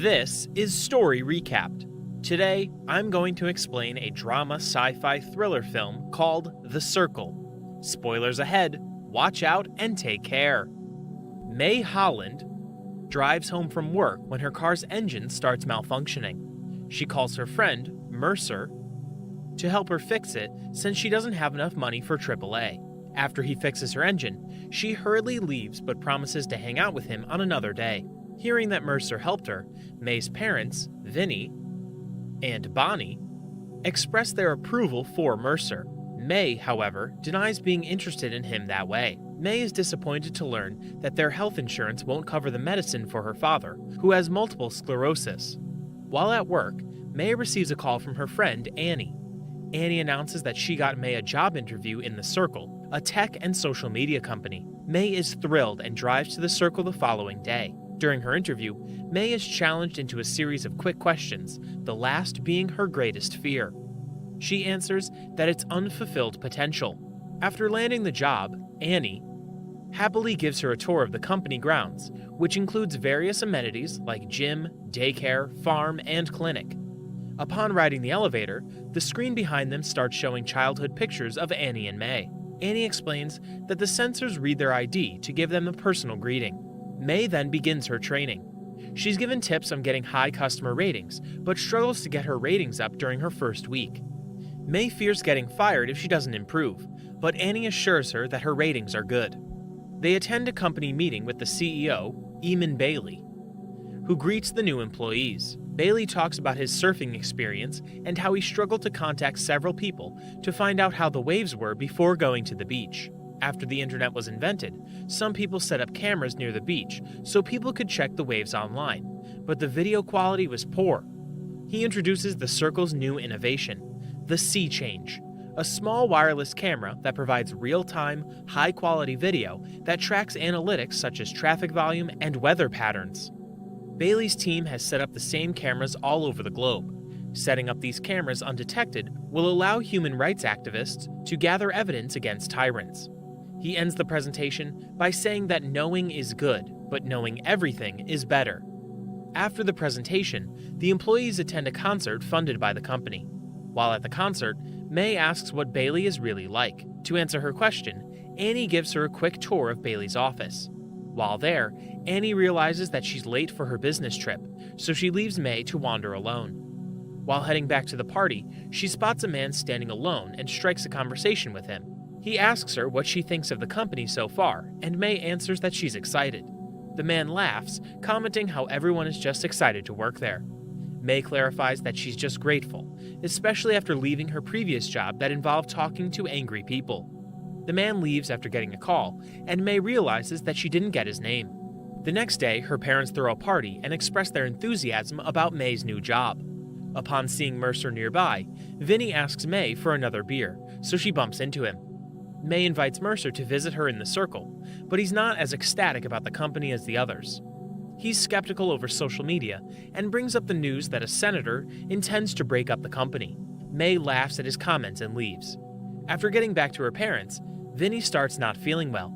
This is Story Recapped. Today, I'm going to explain a drama sci-fi thriller film called The Circle. Spoilers ahead, watch out and take care. May Holland drives home from work when her car's engine starts malfunctioning. She calls her friend, Mercer, to help her fix it since she doesn't have enough money for AAA. After he fixes her engine, she hurriedly leaves but promises to hang out with him on another day. Hearing that Mercer helped her, May's parents, Vinny and Bonnie, express their approval for Mercer. May, however, denies being interested in him that way. May is disappointed to learn that their health insurance won't cover the medicine for her father, who has multiple sclerosis. While at work, May receives a call from her friend, Annie. Annie announces that she got May a job interview in The Circle, a tech and social media company. May is thrilled and drives to The Circle the following day. During her interview, May is challenged into a series of quick questions, the last being her greatest fear. She answers that it's unfulfilled potential. After landing the job, Annie happily gives her a tour of the company grounds, which includes various amenities like gym, daycare, farm, and clinic. Upon riding the elevator, the screen behind them starts showing childhood pictures of Annie and May. Annie explains that the sensors read their ID to give them a personal greeting. May then begins her training. She's given tips on getting high customer ratings, but struggles to get her ratings up during her first week. May fears getting fired if she doesn't improve, but Annie assures her that her ratings are good. They attend a company meeting with the CEO, Eamon Bailey, who greets the new employees. Bailey talks about his surfing experience and how he struggled to contact several people to find out how the waves were before going to the beach. After the internet was invented, some people set up cameras near the beach so people could check the waves online, but the video quality was poor. He introduces the Circle's new innovation, the Sea Change, a small wireless camera that provides real-time, high-quality video that tracks analytics such as traffic volume and weather patterns. Bailey's team has set up the same cameras all over the globe. Setting up these cameras undetected will allow human rights activists to gather evidence against tyrants. He ends the presentation by saying that knowing is good, but knowing everything is better. After the presentation, the employees attend a concert funded by the company. While at the concert, May asks what Bailey is really like. To answer her question, Annie gives her a quick tour of Bailey's office. While there, Annie realizes that she's late for her business trip, so she leaves May to wander alone. While heading back to the party, she spots a man standing alone and strikes a conversation with him. He asks her what she thinks of the company so far, and May answers that she's excited. The man laughs, commenting how everyone is just excited to work there. May clarifies that she's just grateful, especially after leaving her previous job that involved talking to angry people. The man leaves after getting a call, and May realizes that she didn't get his name. The next day, her parents throw a party and express their enthusiasm about May's new job. Upon seeing Mercer nearby, Vinny asks May for another beer, so she bumps into him. May invites Mercer to visit her in the Circle, but he's not as ecstatic about the company as the others. He's skeptical over social media and brings up the news that a senator intends to break up the company. May laughs at his comments and leaves. After getting back to her parents, Vinny starts not feeling well.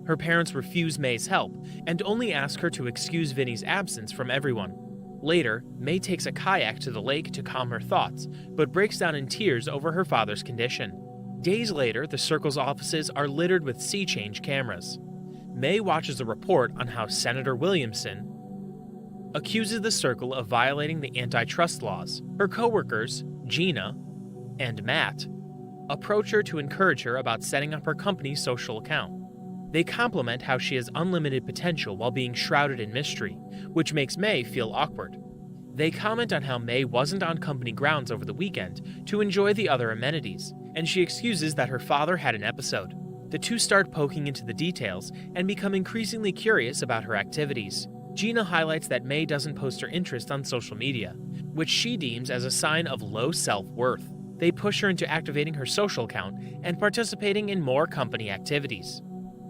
Her parents refuse May's help and only ask her to excuse Vinny's absence from everyone. Later, May takes a kayak to the lake to calm her thoughts, but breaks down in tears over her father's condition. Days later, the Circle's offices are littered with Sea Change cameras. May watches a report on how Senator Williamson accuses the Circle of violating the antitrust laws. Her coworkers, Gina and Matt, approach her to encourage her about setting up her company's social account. They compliment how she has unlimited potential while being shrouded in mystery, which makes May feel awkward. They comment on how May wasn't on company grounds over the weekend to enjoy the other amenities, and she excuses that her father had an episode. The two start poking into the details and become increasingly curious about her activities. Gina highlights that May doesn't post her interest on social media, which she deems as a sign of low self-worth. They push her into activating her social account and participating in more company activities.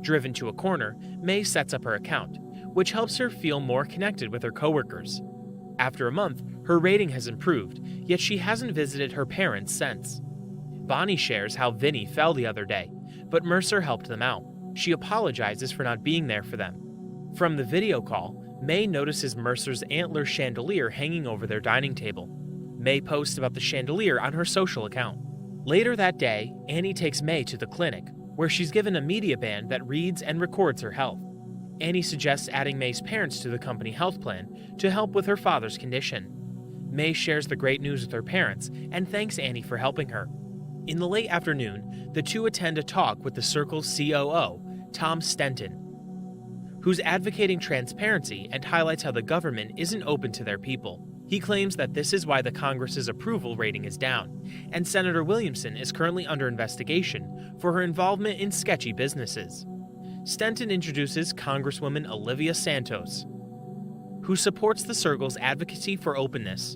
Driven to a corner, May sets up her account, which helps her feel more connected with her coworkers. After a month, her rating has improved, yet she hasn't visited her parents since. Bonnie shares how Vinny fell the other day, but Mercer helped them out. She apologizes for not being there for them. From the video call, May notices Mercer's antler chandelier hanging over their dining table. May posts about the chandelier on her social account. Later that day, Annie takes May to the clinic, where she's given a media band that reads and records her health. Annie suggests adding May's parents to the company health plan to help with her father's condition. May shares the great news with her parents and thanks Annie for helping her. In the late afternoon, the two attend a talk with the Circle's COO, Tom Stenton, who's advocating transparency and highlights how the government isn't open to their people. He claims that this is why the Congress's approval rating is down, and Senator Williamson is currently under investigation for her involvement in sketchy businesses. Stenton introduces Congresswoman Olivia Santos, who supports the Circle's advocacy for openness.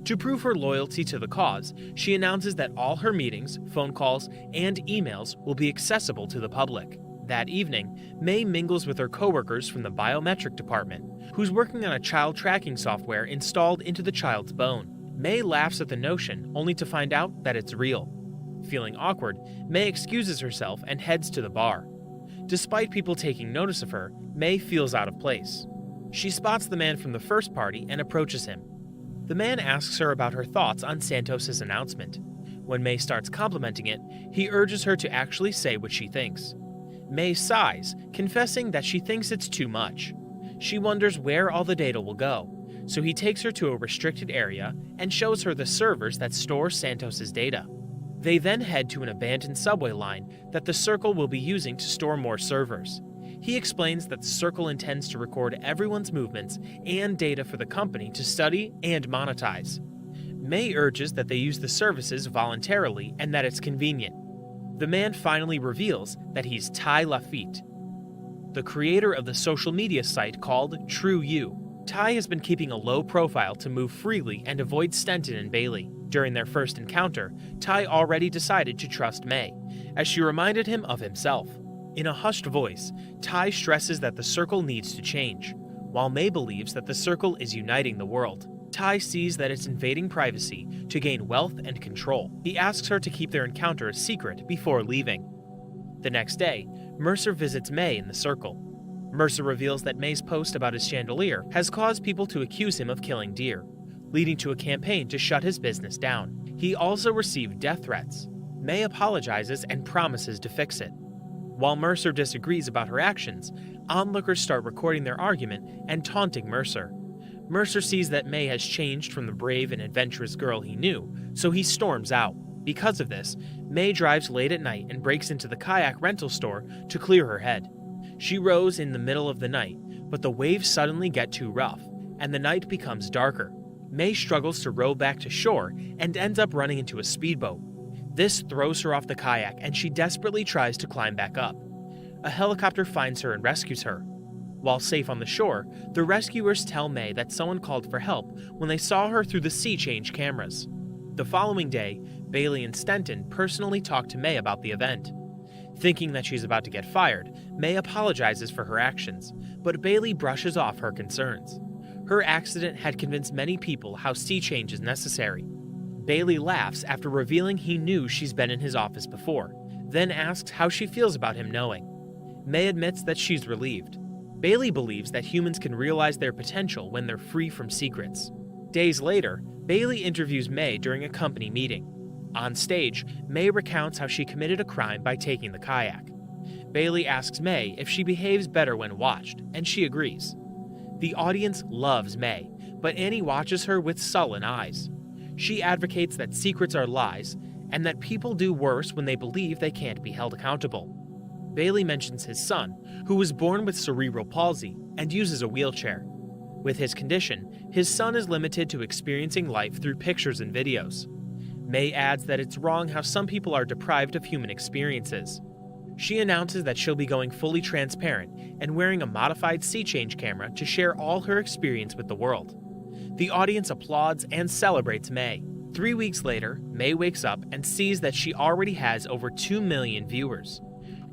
To prove her loyalty to the cause, she announces that all her meetings, phone calls, and emails will be accessible to the public. That evening, May mingles with her coworkers from the biometric department, who's working on a child tracking software installed into the child's bone. May laughs at the notion, only to find out that it's real. Feeling awkward, May excuses herself and heads to the bar. Despite people taking notice of her, May feels out of place. She spots the man from the first party and approaches him. The man asks her about her thoughts on Santos's announcement. When May starts complimenting it, he urges her to actually say what she thinks. May sighs, confessing that she thinks it's too much. She wonders where all the data will go, so he takes her to a restricted area and shows her the servers that store Santos's data. They then head to an abandoned subway line that the Circle will be using to store more servers. He explains that the Circle intends to record everyone's movements and data for the company to study and monetize. May urges that they use the services voluntarily and that it's convenient. The man finally reveals that he's Ty Lafitte, the creator of the social media site called True You. Ty has been keeping a low profile to move freely and avoid Stenton and Bailey. During their first encounter, Ty already decided to trust May, as she reminded him of himself. In a hushed voice, Ty stresses that the Circle needs to change, while May believes that the Circle is uniting the world. Ty sees that it's invading privacy to gain wealth and control. He asks her to keep their encounter a secret before leaving. The next day, Mercer visits May in the Circle. Mercer reveals that May's post about his chandelier has caused people to accuse him of killing deer, leading to a campaign to shut his business down. He also received death threats. May apologizes and promises to fix it. While Mercer disagrees about her actions, onlookers start recording their argument and taunting Mercer. Mercer sees that May has changed from the brave and adventurous girl he knew, so he storms out. Because of this, May drives late at night and breaks into the kayak rental store to clear her head. She rows in the middle of the night, but the waves suddenly get too rough, and the night becomes darker. May struggles to row back to shore and ends up running into a speedboat. This throws her off the kayak and she desperately tries to climb back up. A helicopter finds her and rescues her. While safe on the shore, the rescuers tell May that someone called for help when they saw her through the sea change cameras. The following day, Bailey and Stenton personally talk to May about the event. Thinking that she's about to get fired, May apologizes for her actions, but Bailey brushes off her concerns. Her accident had convinced many people how sea change is necessary. Bailey laughs after revealing he knew she's been in his office before, then asks how she feels about him knowing. May admits that she's relieved. Bailey believes that humans can realize their potential when they're free from secrets. Days later, Bailey interviews May during a company meeting. On stage, May recounts how she committed a crime by taking the kayak. Bailey asks May if she behaves better when watched, and she agrees. The audience loves May, but Annie watches her with sullen eyes. She advocates that secrets are lies, and that people do worse when they believe they can't be held accountable. Bailey mentions his son, who was born with cerebral palsy and uses a wheelchair. With his condition, his son is limited to experiencing life through pictures and videos. May adds that it's wrong how some people are deprived of human experiences. She announces that she'll be going fully transparent and wearing a modified sea change camera to share all her experience with the world. The audience applauds and celebrates May. 3 weeks later, May wakes up and sees that she already has over 2 million viewers.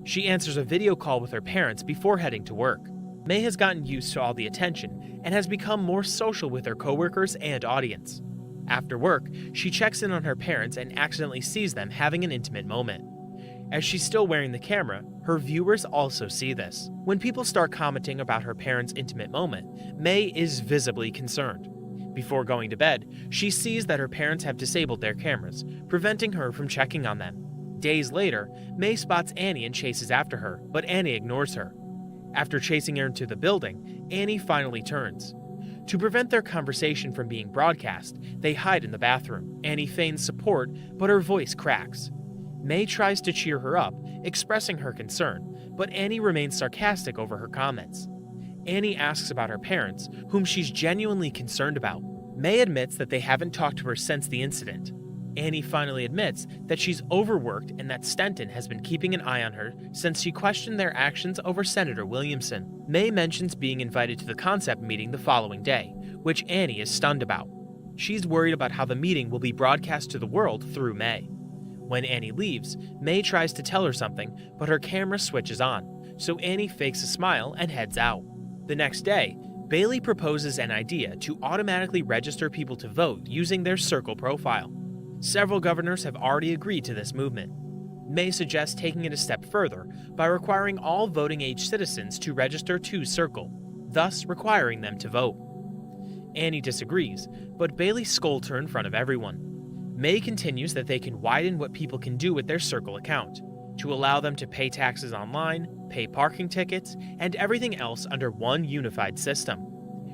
She answers a video call with her parents before heading to work. May has gotten used to all the attention and has become more social with her coworkers and audience. After work, she checks in on her parents and accidentally sees them having an intimate moment. As she's still wearing the camera, her viewers also see this. When people start commenting about her parents' intimate moment, May is visibly concerned. Before going to bed, she sees that her parents have disabled their cameras, preventing her from checking on them. Days later, May spots Annie and chases after her, but Annie ignores her. After chasing her into the building, Annie finally turns. To prevent their conversation from being broadcast, they hide in the bathroom. Annie feigns support, but her voice cracks. May tries to cheer her up, expressing her concern, but Annie remains sarcastic over her comments. Annie asks about her parents, whom she's genuinely concerned about. May admits that they haven't talked to her since the incident. Annie finally admits that she's overworked and that Stenton has been keeping an eye on her since she questioned their actions over Senator Williamson. May mentions being invited to the concept meeting the following day, which Annie is stunned about. She's worried about how the meeting will be broadcast to the world through May. When Annie leaves, May tries to tell her something, but her camera switches on, so Annie fakes a smile and heads out. The next day, Bailey proposes an idea to automatically register people to vote using their Circle profile. Several governors have already agreed to this movement. May suggests taking it a step further by requiring all voting-age citizens to register to Circle, thus requiring them to vote. Annie disagrees, but Bailey scolds her in front of everyone. May continues that they can widen what people can do with their Circle account, to allow them to pay taxes online, pay parking tickets, and everything else under one unified system.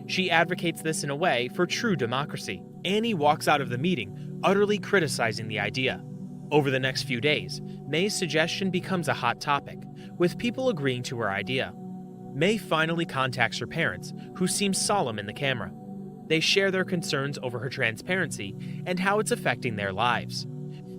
She advocates this in a way for true democracy. Annie walks out of the meeting, utterly criticizing the idea. Over the next few days, May's suggestion becomes a hot topic, with people agreeing to her idea. May finally contacts her parents, who seem solemn in the camera. They share their concerns over her transparency and how it's affecting their lives.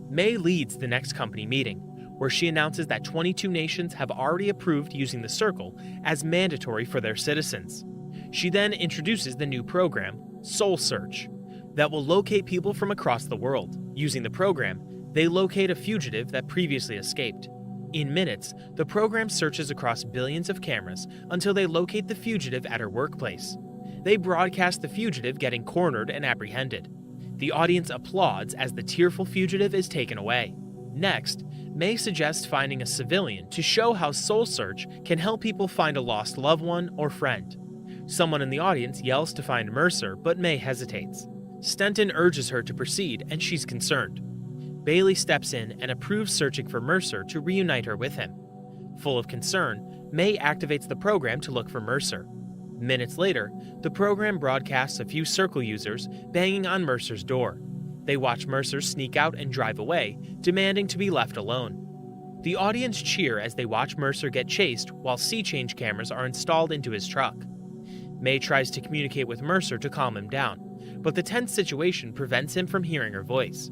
May leads the next company meeting, where she announces that 22 nations have already approved using the Circle as mandatory for their citizens. She then introduces the new program, Soul Search, that will locate people from across the world. Using the program, they locate a fugitive that previously escaped. In minutes, the program searches across billions of cameras until they locate the fugitive at her workplace. They broadcast the fugitive getting cornered and apprehended. The audience applauds as the tearful fugitive is taken away. Next, May suggests finding a civilian to show how Soul Search can help people find a lost loved one or friend. Someone in the audience yells to find Mercer, but May hesitates. Stenton urges her to proceed, and she's concerned. Bailey steps in and approves searching for Mercer to reunite her with him. Full of concern, May activates the program to look for Mercer. Minutes later, the program broadcasts a few Circle users banging on Mercer's door. They watch Mercer sneak out and drive away, demanding to be left alone. The audience cheer as they watch Mercer get chased while sea-change cameras are installed into his truck. May tries to communicate with Mercer to calm him down, but the tense situation prevents him from hearing her voice.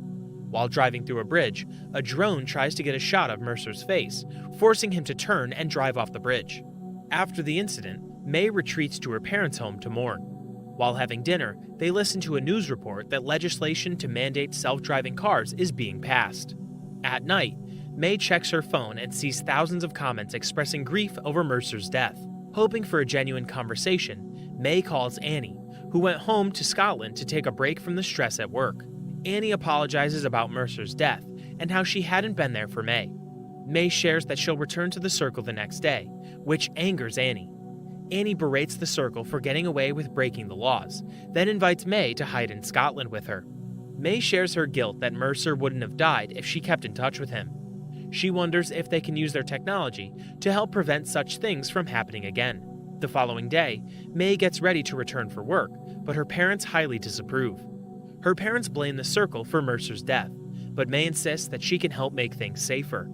While driving through a bridge, a drone tries to get a shot of Mercer's face, forcing him to turn and drive off the bridge. After the incident, May retreats to her parents' home to mourn. While having dinner, they listen to a news report that legislation to mandate self-driving cars is being passed. At night, May checks her phone and sees thousands of comments expressing grief over Mercer's death. Hoping for a genuine conversation, May calls Annie, who went home to Scotland to take a break from the stress at work. Annie apologizes about Mercer's death and how she hadn't been there for May. May shares that she'll return to the Circle the next day, which angers Annie. Annie berates the Circle for getting away with breaking the laws, then invites May to hide in Scotland with her. May shares her guilt that Mercer wouldn't have died if she kept in touch with him. She wonders if they can use their technology to help prevent such things from happening again. The following day, May gets ready to return for work, but her parents highly disapprove. Her parents blame the Circle for Mercer's death, but May insists that she can help make things safer.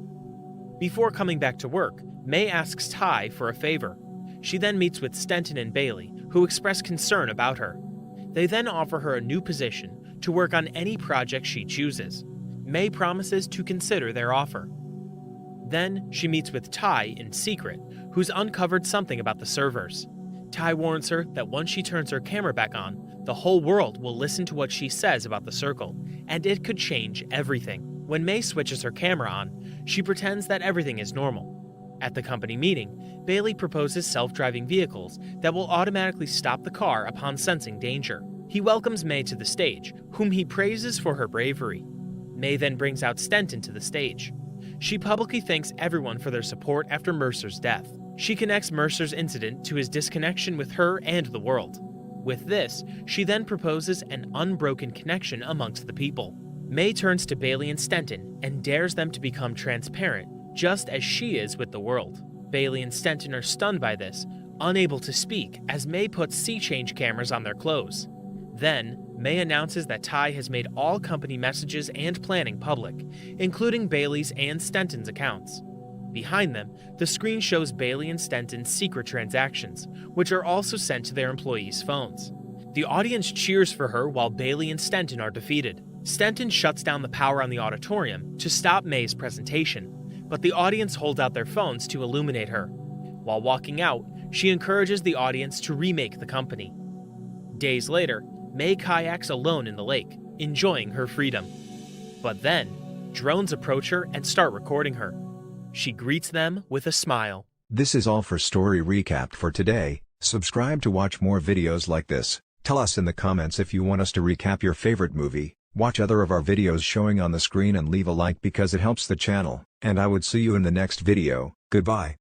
Before coming back to work, May asks Ty for a favor. She then meets with Stenton and Bailey, who express concern about her. They then offer her a new position to work on any project she chooses. May promises to consider their offer. Then she meets with Ty in secret, who's uncovered something about the servers. Ty warns her that once she turns her camera back on, the whole world will listen to what she says about the Circle, and it could change everything. When May switches her camera on, she pretends that everything is normal. At the company meeting, Bailey proposes self-driving vehicles that will automatically stop the car upon sensing danger. He welcomes May to the stage, whom he praises for her bravery. May then brings out Stenton to the stage. She publicly thanks everyone for their support after Mercer's death. She connects Mercer's incident to his disconnection with her and the world. With this, she then proposes an unbroken connection amongst the people. May turns to Bailey and Stenton and dares them to become transparent, just as she is with the world. Bailey and Stenton are stunned by this, unable to speak as May puts sea change cameras on their clothes. Then, May announces that Ty has made all company messages and planning public, including Bailey's and Stenton's accounts. Behind them, the screen shows Bailey and Stenton's secret transactions, which are also sent to their employees' phones. The audience cheers for her while Bailey and Stenton are defeated. Stenton shuts down the power on the auditorium to stop May's presentation, but the audience hold out their phones to illuminate her. While walking out, she encourages the audience to remake the company. Days later, May kayaks alone in the lake, enjoying her freedom. But then, drones approach her and start recording her. She greets them with a smile. This is all for Story Recap for today. Subscribe to watch more videos like this. Tell us in the comments if you want us to recap your favorite movie. Watch other of our videos showing on the screen and leave a like because it helps the channel. And I would see you in the next video. Goodbye.